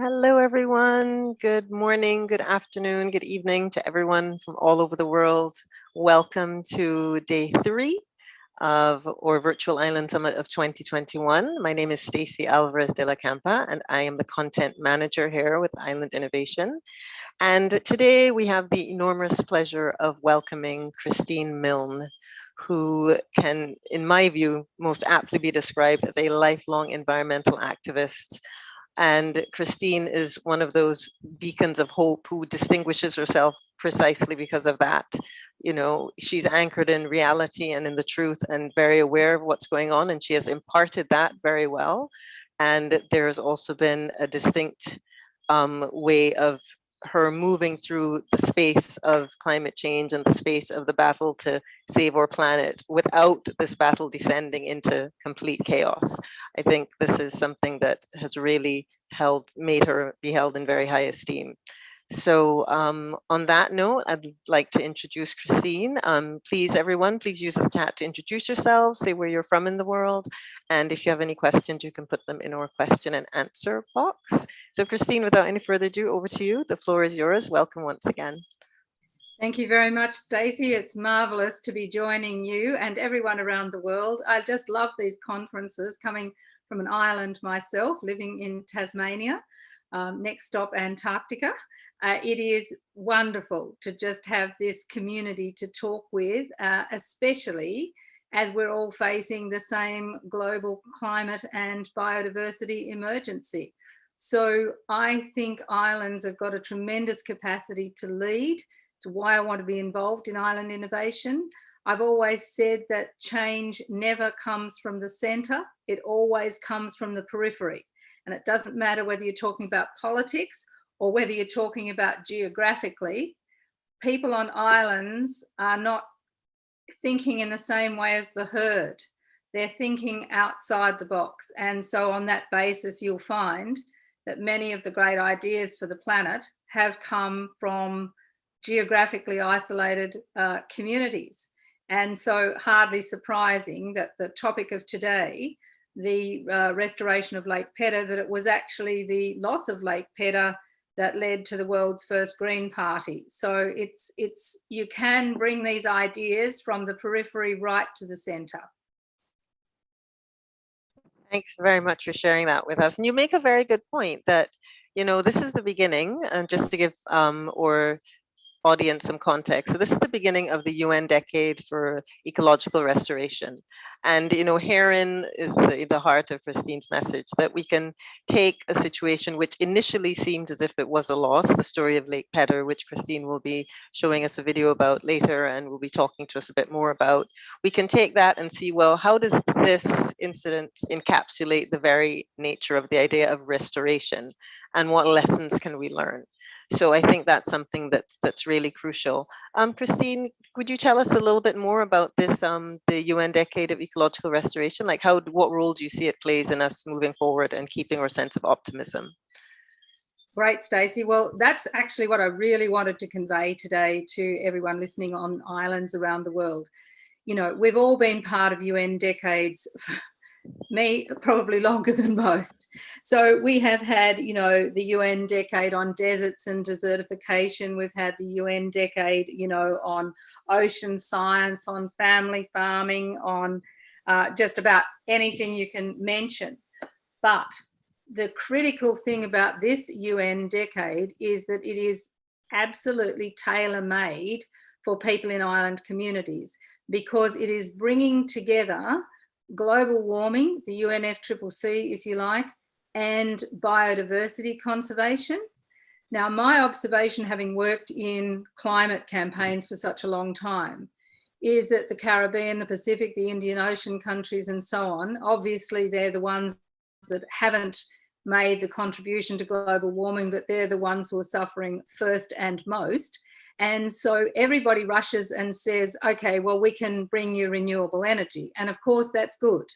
Hello, everyone. Good morning, good afternoon, good evening to everyone from all over the world. Welcome to day 3 of our Virtual Island Summit of 2021. My name is Stacey Alvarez de la Campa, and I am the content manager here with Island Innovation. And today we have the enormous pleasure of welcoming Christine Milne, who can, in my view, most aptly be described as a lifelong environmental activist. And Christine is one of those beacons of hope who distinguishes herself precisely because of that. You know, she's anchored in reality and in the truth and very aware of what's going on, and she has imparted that very well. And there's also been a distinct way of her moving through the space of climate change and the space of the battle to save our planet without this battle descending into complete chaos. I think this is something that has really made her be held in very high esteem. So on that note, I'd like to introduce Christine. Please, everyone, please use the chat to introduce yourselves, say where you're from in the world, and if you have any questions, you can put them in our question and answer box. So Christine, without any further ado, over to you. The floor is yours. Welcome once again. Thank you very much, Stacey. It's marvelous to be joining you and everyone around the world. I just love these conferences, coming from an island myself, living in Tasmania, next stop Antarctica. It is wonderful to just have this community to talk with, especially as we're all facing the same global climate and biodiversity emergency. So I think islands have got a tremendous capacity to lead. It's why I want to be involved in island innovation. I've always said that change never comes from the centre, it always comes from the periphery. And it doesn't matter whether you're talking about politics or whether you're talking about geographically. People on islands are not thinking in the same way as the herd. They're thinking outside the box. And so on that basis, you'll find that many of the great ideas for the planet have come from geographically isolated communities. And so hardly surprising that the topic of today, the restoration of Lake Pedder, that it was actually the loss of Lake Pedder that led to the world's first Green Party. So it's you can bring these ideas from the periphery right to the centre. Thanks very much for sharing that with us. And you make a very good point that, you know, this is the beginning, and just to give our audience some context. So this is the beginning of the UN decade for ecological restoration. And, you know, herein is the heart of Christine's message, that we can take a situation which initially seemed as if it was a loss, the story of Lake Pedder, which Christine will be showing us a video about later and will be talking to us a bit more about. We can take that and see, well, how does this incident encapsulate the very nature of the idea of restoration, and what lessons can we learn? So I think that's something that's really crucial. Christine, could you tell us a little bit more about this, the UN Decade of Ecological Restoration? Like what role do you see it plays in us moving forward and keeping our sense of optimism? Great, Stacey. Well, that's actually what I really wanted to convey today to everyone listening on islands around the world. You know, we've all been part of UN decades, me probably longer than most. So we have had, you know, the UN decade on deserts and desertification. We've had the UN decade, you know, on ocean science, on family farming, on just about anything you can mention. But the critical thing about this UN decade is that it is absolutely tailor-made for people in island communities, because it is bringing together global warming, the UNFCCC, if you like, and biodiversity conservation. Now, my observation, having worked in climate campaigns for such a long time, is that the Caribbean, the Pacific, the Indian Ocean countries and so on, obviously they're the ones that haven't made the contribution to global warming, but they're the ones who are suffering first and most. And so everybody rushes and says, okay, well, we can bring you renewable energy. And of course, that's good.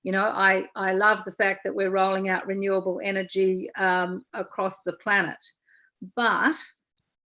You know, I love the fact that we're rolling out renewable energy across the planet. But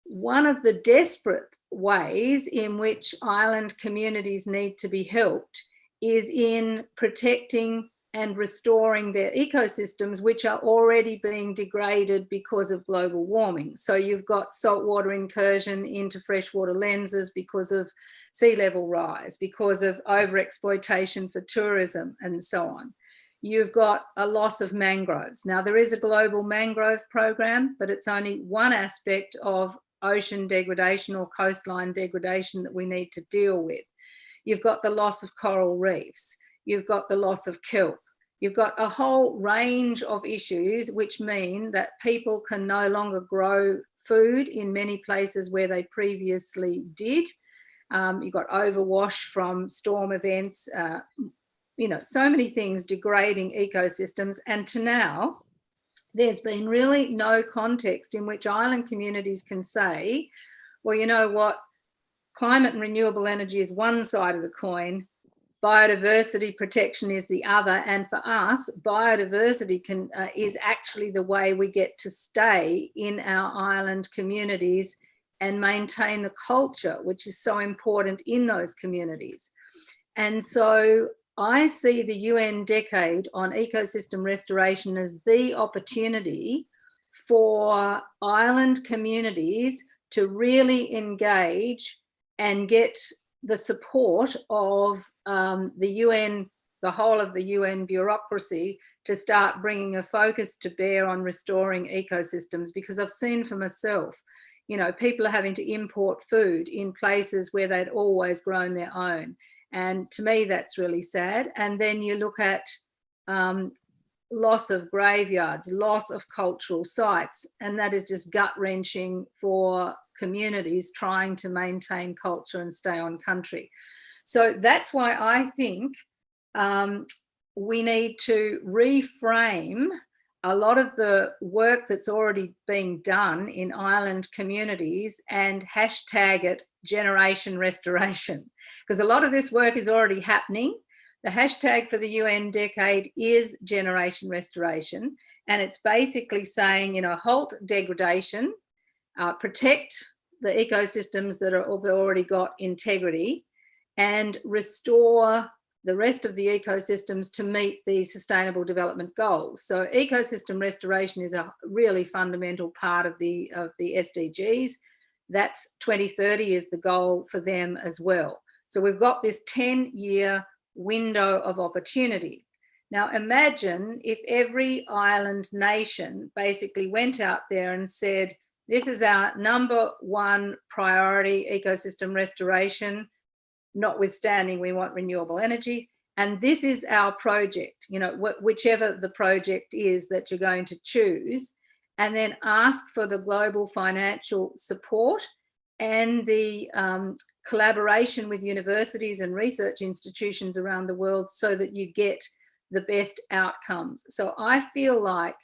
one of the desperate ways in which island communities need to be helped is in protecting and restoring their ecosystems, which are already being degraded because of global warming. So you've got saltwater incursion into freshwater lenses because of sea level rise, because of overexploitation for tourism, and so on. You've got a loss of mangroves. Now, there is a global mangrove program, but it's only one aspect of ocean degradation or coastline degradation that we need to deal with. You've got the loss of coral reefs. You've got the loss of kelp. You've got a whole range of issues which mean that people can no longer grow food in many places where they previously did. You've got overwash from storm events, so many things degrading ecosystems. And to now, there's been really no context in which island communities can say, well, you know what, climate and renewable energy is one side of the coin, biodiversity protection is the other, and for us, biodiversity is actually the way we get to stay in our island communities and maintain the culture, which is so important in those communities. And so I see the UN Decade on Ecosystem Restoration as the opportunity for island communities to really engage and get the support of the UN, the whole of the UN bureaucracy, to start bringing a focus to bear on restoring ecosystems. Because I've seen for myself, people are having to import food in places where they'd always grown their own. And to me, that's really sad. And then you look at loss of graveyards, loss of cultural sites, and that is just gut-wrenching for communities trying to maintain culture and stay on country. So that's why I think we need to reframe a lot of the work that's already being done in island communities and hashtag it Generation Restoration, because a lot of this work is already happening. The hashtag for the UN Decade is Generation Restoration, and it's basically saying, halt degradation, protect the ecosystems that have already got integrity, and restore the rest of the ecosystems to meet the Sustainable Development Goals. So ecosystem restoration is a really fundamental part of the SDGs. That's 2030 is the goal for them as well. So we've got this 10-year window of opportunity. Now imagine if every island nation basically went out there and said, this is our number one priority, ecosystem restoration, notwithstanding we want renewable energy, and this is our project, whichever the project is that you're going to choose, and then ask for the global financial support and the collaboration with universities and research institutions around the world so that you get the best outcomes. So I feel like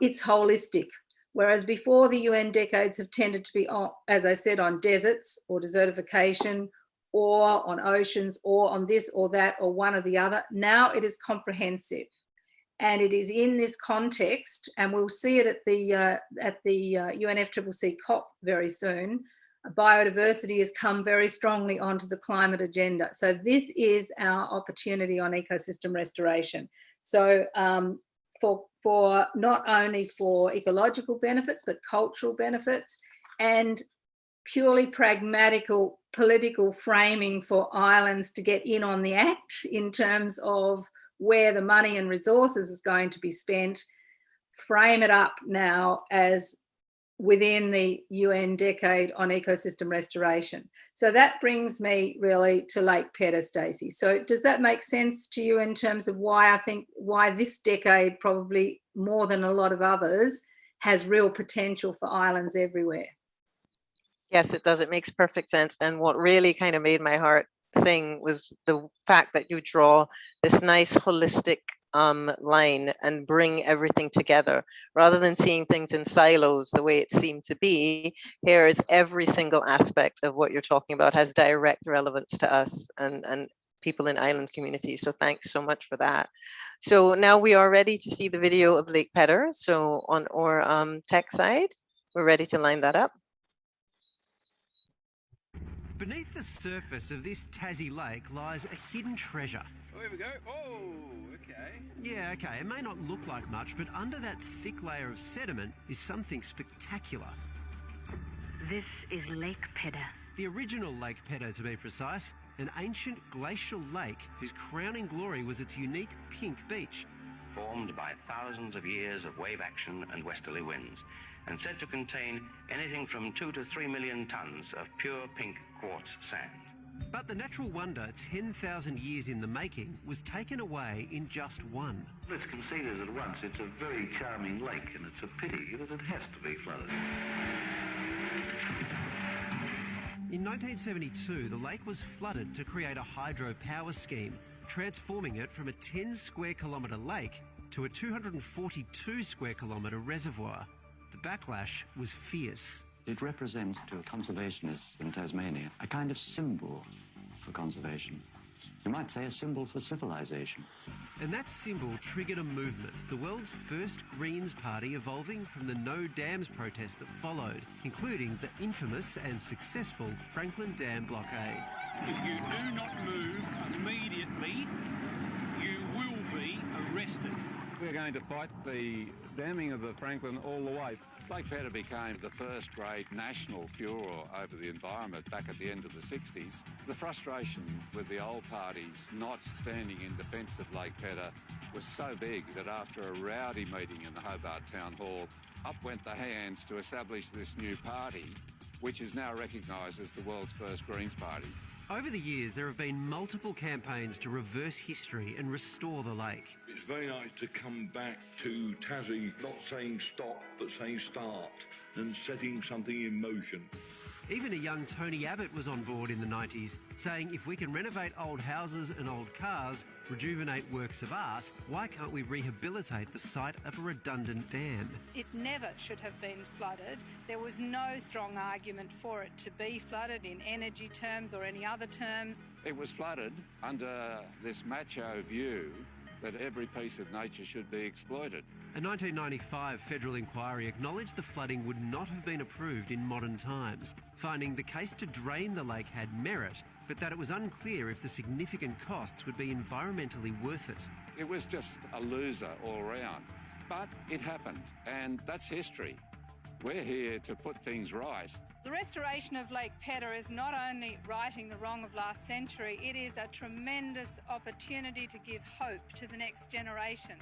it's holistic. Whereas before, the UN decades have tended to be, as I said, on deserts or desertification, or on oceans, or on this or that, or one or the other. Now it is comprehensive. And it is in this context, and we'll see it at the UNFCCC COP very soon. Biodiversity has come very strongly onto the climate agenda. So this is our opportunity on ecosystem restoration. So for not only for ecological benefits, but cultural benefits, and purely pragmatical political framing for islands to get in on the act in terms of where the money and resources is going to be spent, frame it up now as within the UN decade on ecosystem restoration. So that brings me really to Lake Pedder, Stacey. So does that make sense to you in terms of why this decade, probably more than a lot of others, has real potential for islands everywhere? Yes, it does. It makes perfect sense. And what really kind of made my heart sing was the fact that you draw this nice holistic line and bring everything together rather than seeing things in silos the way it seemed to be. Here is every single aspect of what you're talking about has direct relevance to us and people in island communities. So thanks so much for that. So now we are ready to see the video of Lake Pedder. So on our tech side, we're ready to line that up. Beneath the surface of this Tassie lake lies a hidden treasure. Oh, here we go. Oh, okay. Yeah, okay, it may not look like much, but under that thick layer of sediment is something spectacular. This is Lake Pedder. The original Lake Pedder, to be precise, an ancient glacial lake whose crowning glory was its unique pink beach. Formed by thousands of years of wave action and westerly winds, and said to contain anything from 2 to 3 million tonnes of pure pink quartz sand. But the natural wonder, 10,000 years in the making, was taken away in just one. Let's concede at once, it's a very charming lake, and it's a pity that it has to be flooded. In 1972, the lake was flooded to create a hydropower scheme, transforming it from a 10 square kilometre lake to a 242 square kilometre reservoir. The backlash was fierce. It represents to conservationists in Tasmania a kind of symbol for conservation. You might say a symbol for civilization. And that symbol triggered a movement, the world's first Greens party evolving from the No Dams protest that followed, including the infamous and successful Franklin Dam blockade. If you do not move immediately, you will be arrested. We're going to fight the damming of the Franklin all the way. Lake Pedder became the first great national furor over the environment back at the end of the 60s. The frustration with the old parties not standing in defence of Lake Pedder was so big that after a rowdy meeting in the Hobart Town Hall, up went the hands to establish this new party, which is now recognised as the world's first Greens party. Over the years, there have been multiple campaigns to reverse history and restore the lake. It's very nice to come back to Tassie, not saying stop, but saying start, and setting something in motion. Even a young Tony Abbott was on board in the 90s, saying if we can renovate old houses and old cars, rejuvenate works of art, why can't we rehabilitate the site of a redundant dam? It never should have been flooded. There was no strong argument for it to be flooded in energy terms or any other terms. It was flooded under this macho view that every piece of nature should be exploited. A 1995 federal inquiry acknowledged the flooding would not have been approved in modern times, finding the case to drain the lake had merit, but that it was unclear if the significant costs would be environmentally worth it. It was just a loser all round. But it happened, and that's history. We're here to put things right. The restoration of Lake Pedder is not only righting the wrong of last century, it is a tremendous opportunity to give hope to the next generation.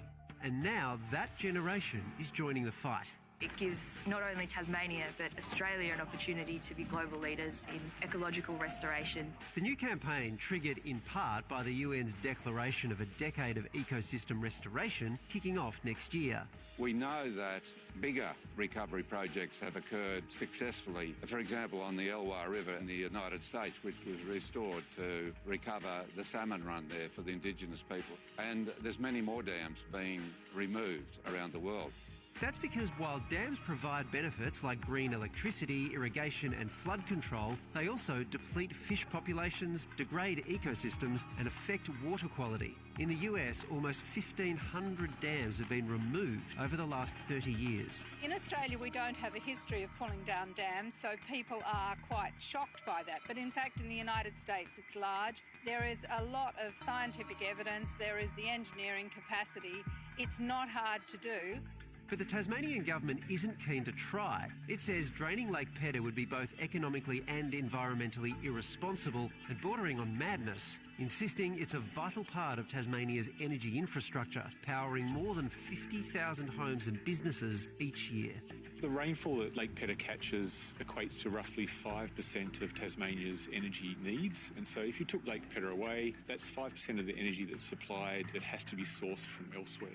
And now that generation is joining the fight. It gives not only Tasmania but Australia an opportunity to be global leaders in ecological restoration. The new campaign, triggered in part by the UN's declaration of a decade of ecosystem restoration, kicking off next year. We know that bigger recovery projects have occurred successfully. For example, on the Elwha River in the United States, which was restored to recover the salmon run there for the Indigenous people. And there's many more dams being removed around the world. That's because while dams provide benefits like green electricity, irrigation and flood control, they also deplete fish populations, degrade ecosystems and affect water quality. In the US, almost 1,500 dams have been removed over the last 30 years. In Australia, we don't have a history of pulling down dams, so people are quite shocked by that. But in fact, in the United States, it's large. There is a lot of scientific evidence. There is the engineering capacity. It's not hard to do. But the Tasmanian government isn't keen to try. It says draining Lake Pedder would be both economically and environmentally irresponsible and bordering on madness, insisting it's a vital part of Tasmania's energy infrastructure, powering more than 50,000 homes and businesses each year. The rainfall that Lake Pedder catches equates to roughly 5% of Tasmania's energy needs. And so if you took Lake Pedder away, that's 5% of the energy that's supplied that has to be sourced from elsewhere.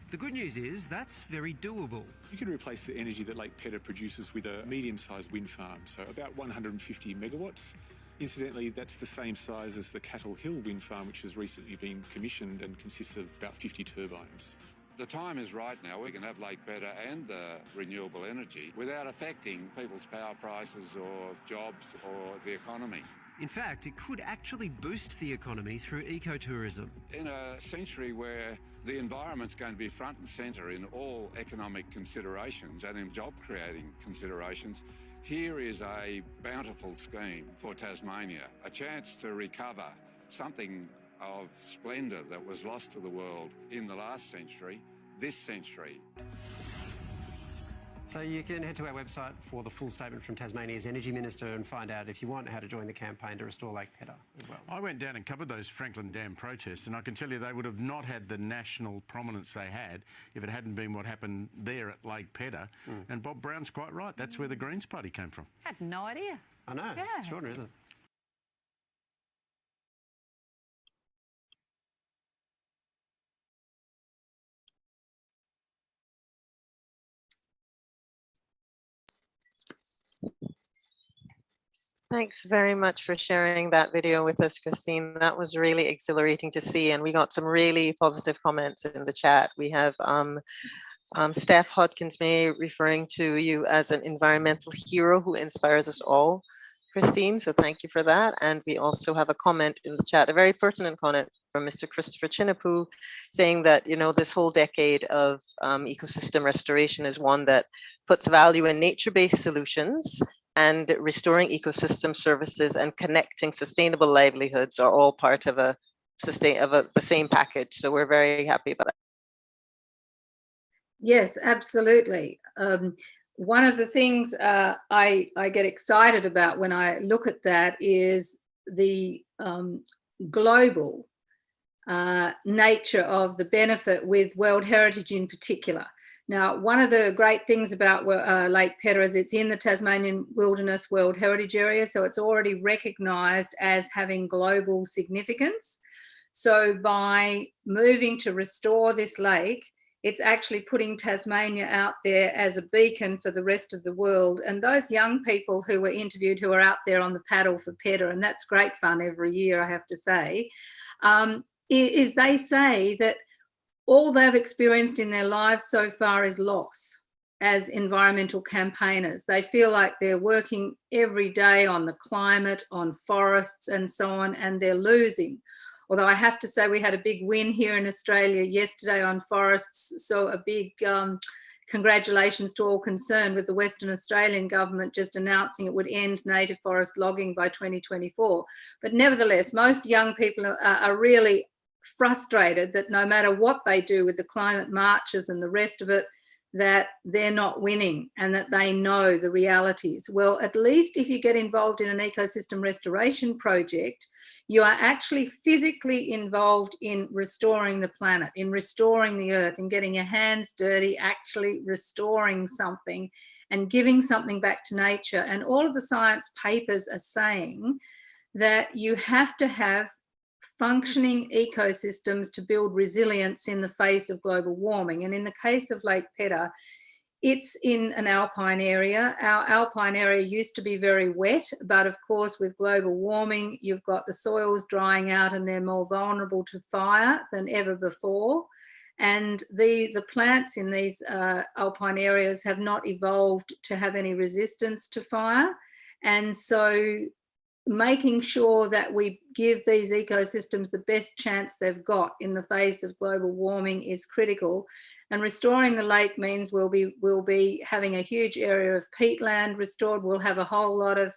The good news is that's very doable. You could replace the energy that Lake Pedder produces with a medium-sized wind farm, so about 150 megawatts. Incidentally, that's the same size as the Cattle Hill wind farm, which has recently been commissioned and consists of about 50 turbines. The time is right now. We can have Lake Pedder and the renewable energy without affecting people's power prices or jobs or the economy. In fact, it could actually boost the economy through ecotourism. In a century where the environment's going to be front and centre in all economic considerations and in job-creating considerations, here is a bountiful scheme for Tasmania, a chance to recover something of splendour that was lost to the world in the last century, this century. So you can head to our website for the full statement from Tasmania's Energy Minister and find out, if you want, how to join the campaign to restore Lake Pedder as well. I went down and covered those Franklin Dam protests, and I can tell you they would have not had the national prominence they had if it hadn't been what happened there at Lake Pedder. And Bob Brown's quite right. That's where the Greens Party came from. Had no idea. I know. Yeah. It's extraordinary, isn't it? Thanks very much for sharing that video with us, Christine. That was really exhilarating to see, and we got some really positive comments in the chat. We have Steph Hodkins-May referring to you as an environmental hero who inspires us all, Christine, so thank you for that. And we also have a comment in the chat, a very pertinent comment from Mr. Christopher Chinapoo, saying that, you know, this whole decade of ecosystem restoration is one that puts value in nature-based solutions, and restoring ecosystem services and connecting sustainable livelihoods are all part of the same package. So we're very happy about that. Yes, absolutely. One of the things I get excited about when I look at that is the global nature of the benefit with World Heritage in particular. Now, one of the great things about Lake Pedder is it's in the Tasmanian Wilderness World Heritage Area, so it's already recognised as having global significance. So by moving to restore this lake, it's actually putting Tasmania out there as a beacon for the rest of the world. And those young people who were interviewed who are out there on the paddle for Pedder, and that's great fun every year, I have to say, is they say that all they've experienced in their lives so far is loss as environmental campaigners. They feel like they're working every day on the climate, on forests and so on, and they're losing. Although I have to say we had a big win here in Australia yesterday on forests, so a big congratulations to all concerned with the Western Australian government just announcing it would end native forest logging by 2024. But nevertheless, most young people are really frustrated that no matter what they do with the climate marches and the rest of it, that they're not winning and that they know the realities. Well, at least if you get involved in an ecosystem restoration project, you are actually physically involved in restoring the planet, in restoring the earth, and getting your hands dirty, actually restoring something and giving something back to nature. And all of the science papers are saying that you have to have functioning ecosystems to build resilience in the face of global warming. And in the case of Lake Pedder, it's in an alpine area. Our alpine area used to be very wet, but of course with global warming, you've got the soils drying out and they're more vulnerable to fire than ever before. And the plants in these alpine areas have not evolved to have any resistance to fire. And so making sure that we give these ecosystems the best chance they've got in the face of global warming is critical. And restoring the lake means we'll be having a huge area of peatland restored. We'll have a whole lot of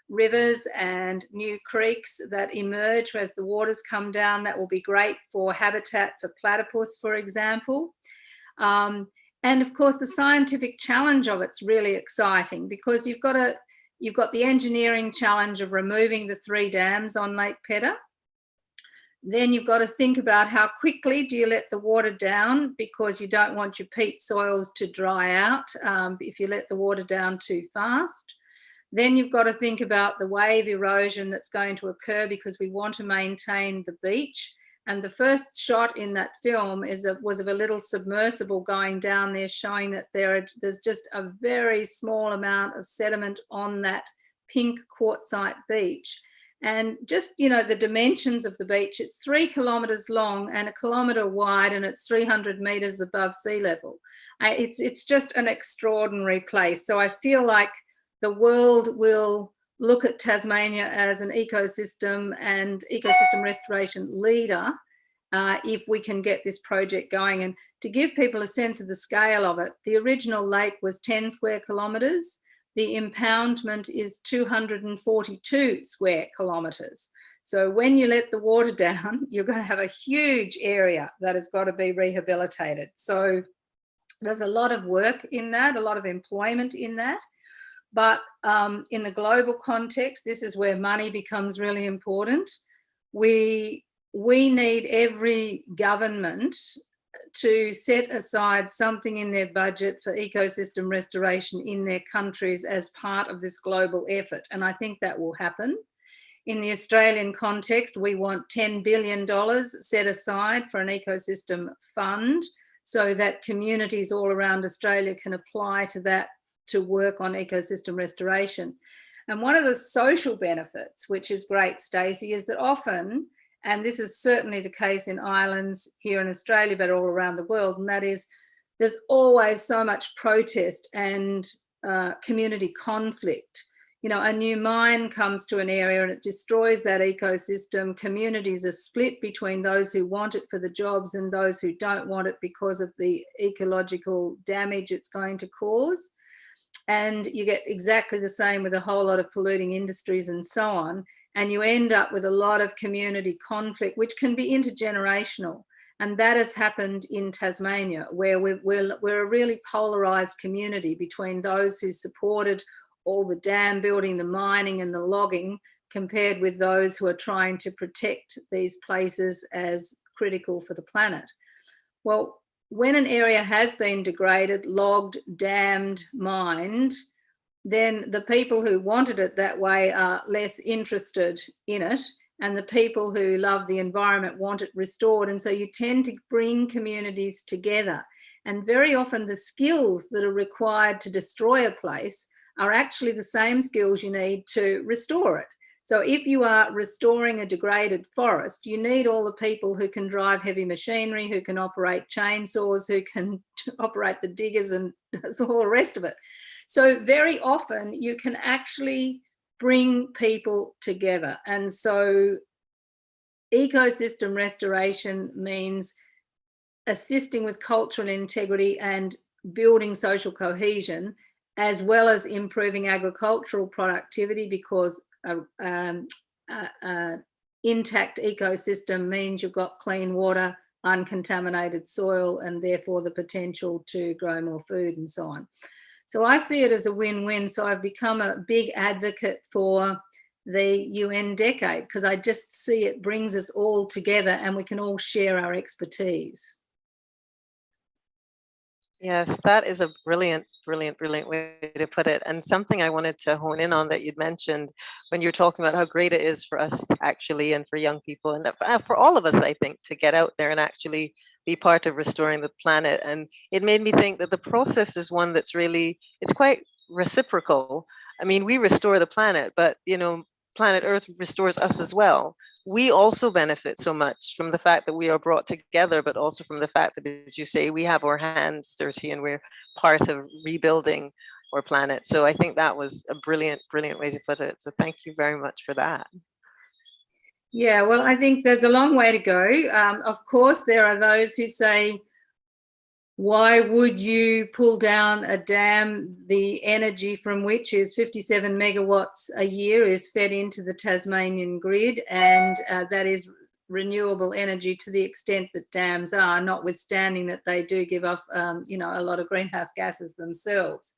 rivers and new creeks that emerge as the waters come down. That will be great for habitat for platypus, for example. And of course, the scientific challenge of it's really exciting, because you've got the engineering challenge of removing the 3 dams on Lake Pedder. Then you've got to think about how quickly do you let the water down, because you don't want your peat soils to dry out if you let the water down too fast. Then you've got to think about the wave erosion that's going to occur, because we want to maintain the beach. And the first shot in that film was of a little submersible going down there, showing that there's just a very small amount of sediment on that pink quartzite beach. And just, you know, the dimensions of the beach, it's 3 kilometres long and 1 kilometre wide, and it's 300 metres above sea level. It's just an extraordinary place. So I feel like the world will look at Tasmania as an ecosystem and ecosystem restoration leader if we can get this project going. And to give people a sense of the scale of it, the original lake was 10 square kilometres. the impoundment is 242 square kilometres. So when you let the water down, you're going to have a huge area that has got to be rehabilitated. So there's a lot of work in that, a lot of employment in that. But in the global context, this is where money becomes really important. We need every government to set aside something in their budget for ecosystem restoration in their countries as part of this global effort. And I think that will happen. In the Australian context, we want $10 billion set aside for an ecosystem fund so that communities all around Australia can apply to that to work on ecosystem restoration. And one of the social benefits, which is great, Stacey, is that often, and this is certainly the case in islands here in Australia, but all around the world, and that is there's always so much protest and community conflict. You know, a new mine comes to an area and it destroys that ecosystem. Communities are split between those who want it for the jobs and those who don't want it because of the ecological damage it's going to cause. And you get exactly the same with a whole lot of polluting industries and so on. And you end up with a lot of community conflict, which can be intergenerational. And that has happened in Tasmania, where we're a really polarised community between those who supported all the dam building, the mining and the logging, compared with those who are trying to protect these places as critical for the planet. Well, when an area has been degraded, logged, dammed, mined, then the people who wanted it that way are less interested in it, and the people who love the environment want it restored. And so you tend to bring communities together. And very often the skills that are required to destroy a place are actually the same skills you need to restore it. So if you are restoring a degraded forest, you need all the people who can drive heavy machinery, who can operate chainsaws, who can operate the diggers and all the rest of it. So very often you can actually bring people together. And so ecosystem restoration means assisting with cultural integrity and building social cohesion, as well as improving agricultural productivity, because intact ecosystem means you've got clean water, uncontaminated soil, and therefore the potential to grow more food and so on. So I see it as a win-win. So I've become a big advocate for the UN decade, because I just see it brings us all together and we can all share our expertise. Yes, that is a brilliant way to put it. And something I wanted to hone in on that you'd mentioned when you were talking about how great it is for us actually, and for young people, and for all of us, I think, to get out there and actually be part of restoring the planet. And it made me think that the process is one that's really, it's quite reciprocal. I mean, we restore the planet, but, you know, planet Earth restores us as well. We also benefit so much from the fact that we are brought together, but also from the fact that, as you say, we have our hands dirty and we're part of rebuilding our planet. So I think that was a brilliant way to put it. So thank you very much for that. Yeah, well, I think there's a long way to go. Of course, there are those who say, why would you pull down a dam, the energy from which is 57 megawatts a year is fed into the Tasmanian grid, and that is renewable energy to the extent that dams are, notwithstanding that they do give off, you know, a lot of greenhouse gases themselves.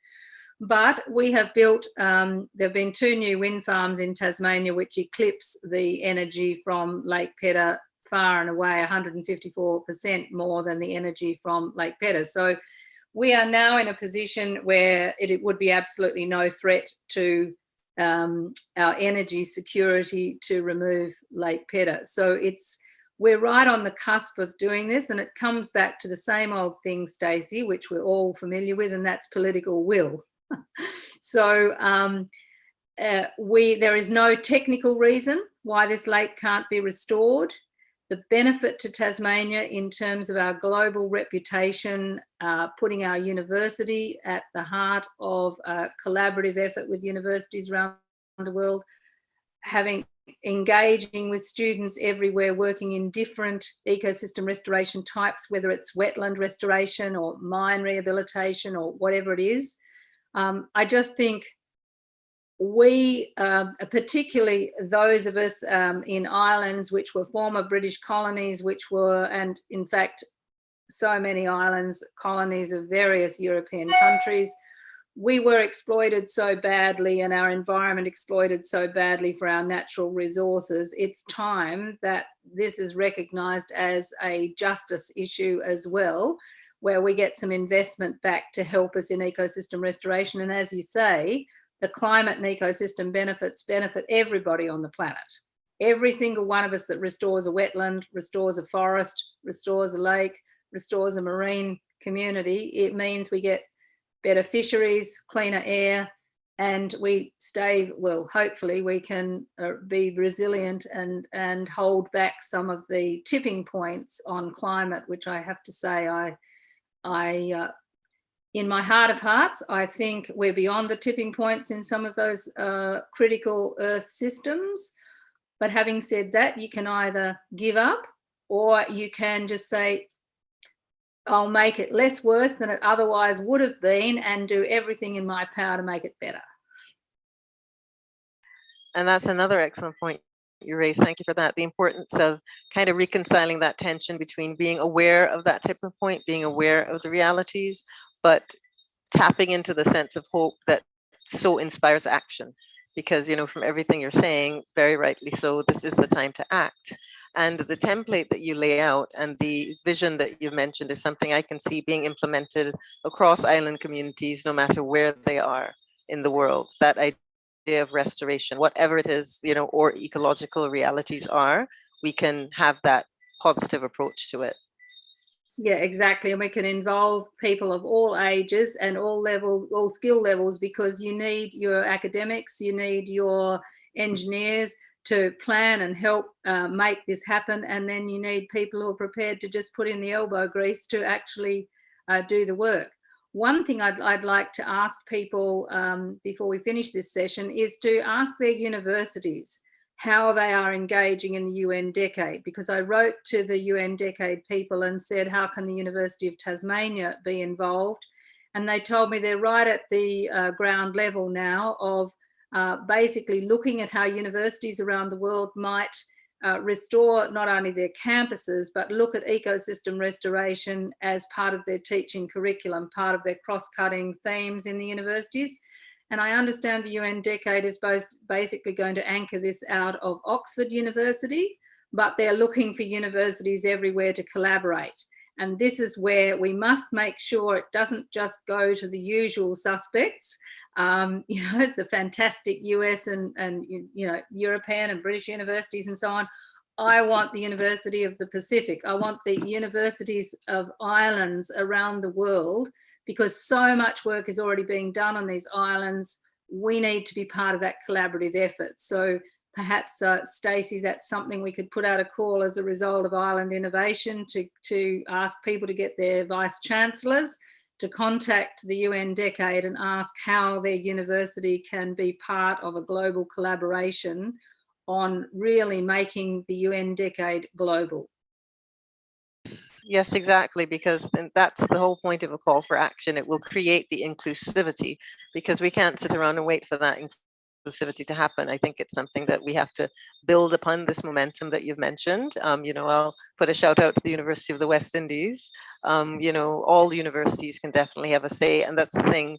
But we have built, there have been 2 new wind farms in Tasmania which eclipse the energy from Lake Pedder far and away, 154% more than the energy from Lake Pedder. So we are now in a position where it would be absolutely no threat to our energy security to remove Lake Pedder. So we're right on the cusp of doing this, and it comes back to the same old thing, Stacey, which we're all familiar with, and that's political will. So there is no technical reason why this lake can't be restored. The benefit to Tasmania in terms of our global reputation, putting our university at the heart of a collaborative effort with universities around the world, engaging with students everywhere, working in different ecosystem restoration types, whether it's wetland restoration or mine rehabilitation or whatever it is. I just think we, particularly those of us in islands which were former British colonies, which were, and in fact, so many islands, colonies of various European countries, we were exploited so badly and our environment exploited so badly for our natural resources. It's time that this is recognised as a justice issue as well, where we get some investment back to help us in ecosystem restoration. And as you say, the climate and ecosystem benefits benefit everybody on the planet. Every single one of us that restores a wetland, restores a forest, restores a lake, restores a marine community, it means we get better fisheries, cleaner air, and we stay, well, hopefully we can be resilient and hold back some of the tipping points on climate, which I have to say, I in my heart of hearts, I think we're beyond the tipping points in some of those critical Earth systems. But having said that, you can either give up or you can just say, I'll make it less worse than it otherwise would have been and do everything in my power to make it better. And that's another excellent point you raised. Thank you for that. The importance of kind of reconciling that tension between being aware of that tipping point, being aware of the realities, but tapping into the sense of hope that so inspires action. Because, you know, from everything you're saying, very rightly so, this is the time to act. And the template that you lay out and the vision that you mentioned is something I can see being implemented across island communities, no matter where they are in the world. That idea of restoration, whatever it is, you know, or ecological realities are, we can have that positive approach to it. Yeah, exactly. And we can involve people of all ages and all levels, all skill levels, because you need your academics, you need your engineers to plan and help make this happen. And then you need people who are prepared to just put in the elbow grease to actually do the work. One thing I'd like to ask people before we finish this session is to ask their universities how they are engaging in the UN Decade, because I wrote to the UN Decade people and said, how can the University of Tasmania be involved? And they told me they're right at the ground level now of basically looking at how universities around the world might restore not only their campuses, but look at ecosystem restoration as part of their teaching curriculum, part of their cross-cutting themes in the universities. And I understand the UN Decade is basically going to anchor this out of Oxford University, but they're looking for universities everywhere to collaborate. And this is where we must make sure it doesn't just go to the usual suspects, you know, the fantastic US and you know, European and British universities and so on. I want the University of the Pacific. I want the universities of islands around the world, because so much work is already being done on these islands. We need to be part of that collaborative effort. So perhaps, Stacey, that's something we could put out a call as a result of Island Innovation to ask people to get their vice chancellors to contact the UN Decade and ask how their university can be part of a global collaboration on really making the UN Decade global. Yes, exactly, because that's the whole point of a call for action. It will create the inclusivity, because we can't sit around and wait for that inclusivity to happen. I think it's something that we have to build upon, this momentum that you've mentioned. You know, I'll put a shout out to the University of the West Indies. You know, all universities can definitely have a say, and that's the thing.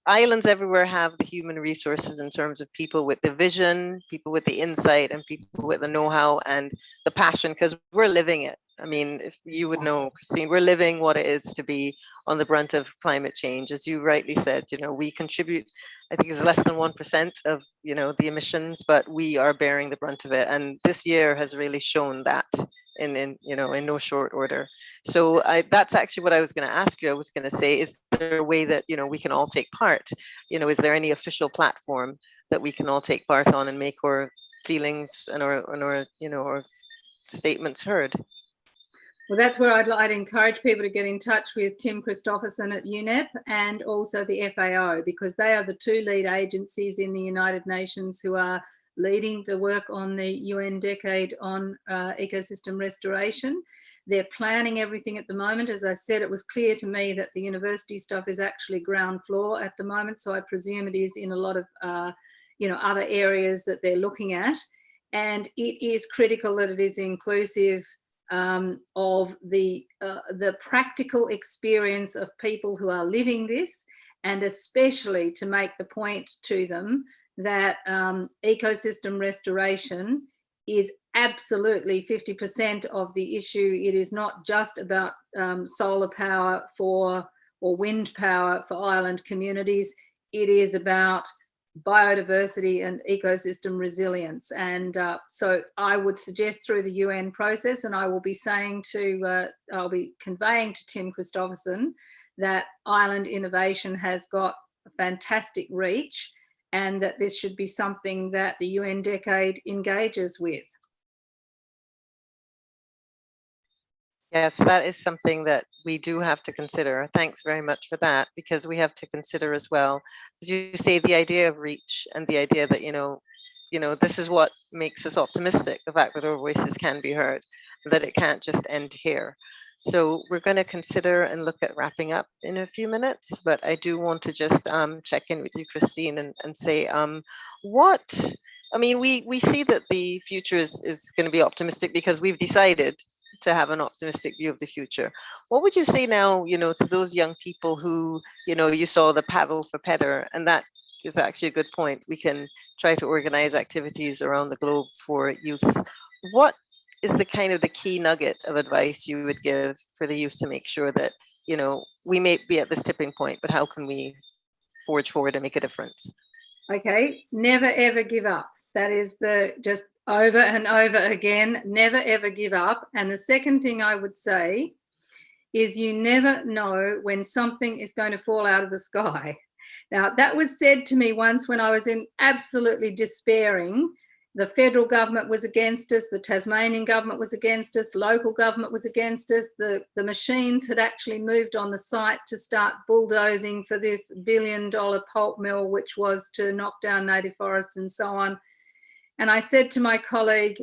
Islands everywhere have the human resources in terms of people with the vision, people with the insight, and people with the know-how and the passion, because we're living it. I mean, if you would know, Christine, we're living what it is to be on the brunt of climate change. As you rightly said, you know, we contribute, I think it's less than 1% of, you know, the emissions, but we are bearing the brunt of it. And this year has really shown that in you know, in no short order. So that's actually what I was going to ask you. I was going to say, is there a way that, you know, we can all take part? You know, is there any official platform that we can all take part on and make our feelings and our you know, our statements heard? Well, that's where I'd encourage people to get in touch with Tim Christopherson at UNEP and also the FAO, because they are the two lead agencies in the United Nations who are leading the work on the UN Decade on ecosystem restoration. They're planning everything at the moment. As I said, it was clear to me that the university stuff is actually ground floor at the moment, so I presume it is in a lot of other areas that they're looking at. And it is critical that it is inclusive of the practical experience of people who are living this, and especially to make the point to them that ecosystem restoration is absolutely 50% of the issue. It is not just about solar power or wind power for island communities. It is about biodiversity and ecosystem resilience. And so I would suggest through the UN process, and I will be I'll be conveying to Tim Christopherson that island innovation has got a fantastic reach, and that this should be something that the UN Decade engages with. Yes, that is something that we do have to consider. Thanks very much for that, because we have to consider as well, as you say, the idea of reach and the idea that, this is what makes us optimistic, the fact that our voices can be heard, and that it can't just end here. So we're going to consider and look at wrapping up in a few minutes, but I do want to just check in with you, Christine, and say we see that the future is going to be optimistic because we've decided to have an optimistic view of the future. What would you say now, to those young people who, you saw the paddle for Pedder, and that is actually a good point. We can try to organize activities around the globe for youth. What is the key nugget of advice you would give for the youth to make sure that, we may be at this tipping point, but how can we forge forward and make a difference? Okay, never ever give up. That is just over and over again, never ever give up. And the second thing I would say is you never know when something is going to fall out of the sky. Now, that was said to me once when I was absolutely despairing. The federal government was against us, the Tasmanian government was against us, local government was against us. The machines had actually moved on the site to start bulldozing for this $1 billion pulp mill, which was to knock down native forests and so on. And I said to my colleague,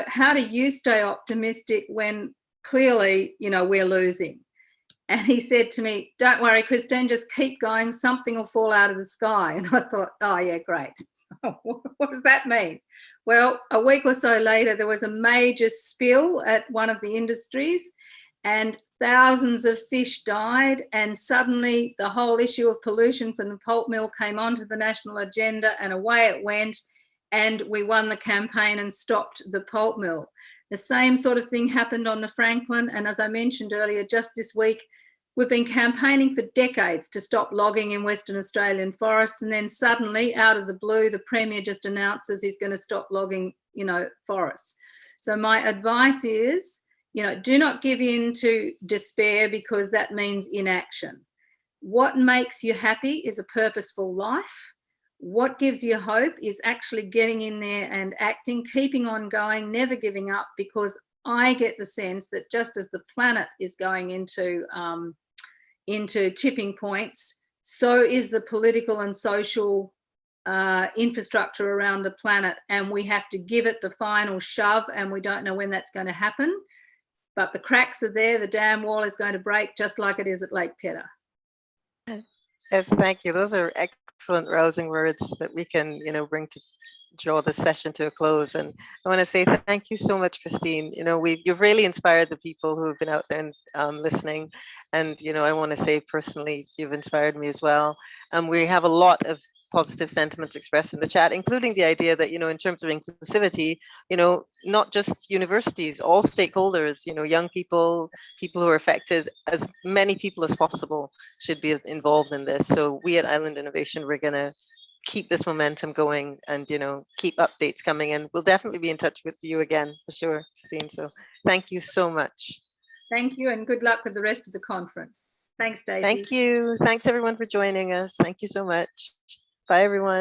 how do you stay optimistic when clearly, we're losing? And he said to me, don't worry, Christine, just keep going. Something will fall out of the sky. And I thought, oh, yeah, great. So what does that mean? Well, a week or so later, there was a major spill at one of the industries and thousands of fish died. And suddenly the whole issue of pollution from the pulp mill came onto the national agenda, and away it went. And we won the campaign and stopped the pulp mill. The same sort of thing happened on the Franklin. And as I mentioned earlier, just this week, we've been campaigning for decades to stop logging in Western Australian forests. And then suddenly, out of the blue, the Premier just announces he's going to stop logging, forests. So my advice is, do not give in to despair, because that means inaction. What makes you happy is a purposeful life. What gives you hope is actually getting in there and acting, keeping on going, never giving up, because I get the sense that just as the planet is going into tipping points, so is the political and social infrastructure around the planet, and we have to give it the final shove, and we don't know when that's going to happen. But the cracks are there, the dam wall is going to break, just like it is at Lake Pedder. Yes, thank you. Those are excellent rousing words that we can, bring to draw this session to a close. And I want to say thank you so much, Christine. You've really inspired the people who have been out there and listening. And, I want to say personally, you've inspired me as well. We have a lot of positive sentiments expressed in the chat, including the idea that, in terms of inclusivity, not just universities, all stakeholders, young people, people who are affected, as many people as possible should be involved in this. So we at Island Innovation, we're going to keep this momentum going and, keep updates coming in. We'll definitely be in touch with you again for sure, Christine. So thank you so much. Thank you, and good luck with the rest of the conference. Thanks, Daisy. Thank you. Thanks everyone for joining us. Thank you so much. Bye, everyone.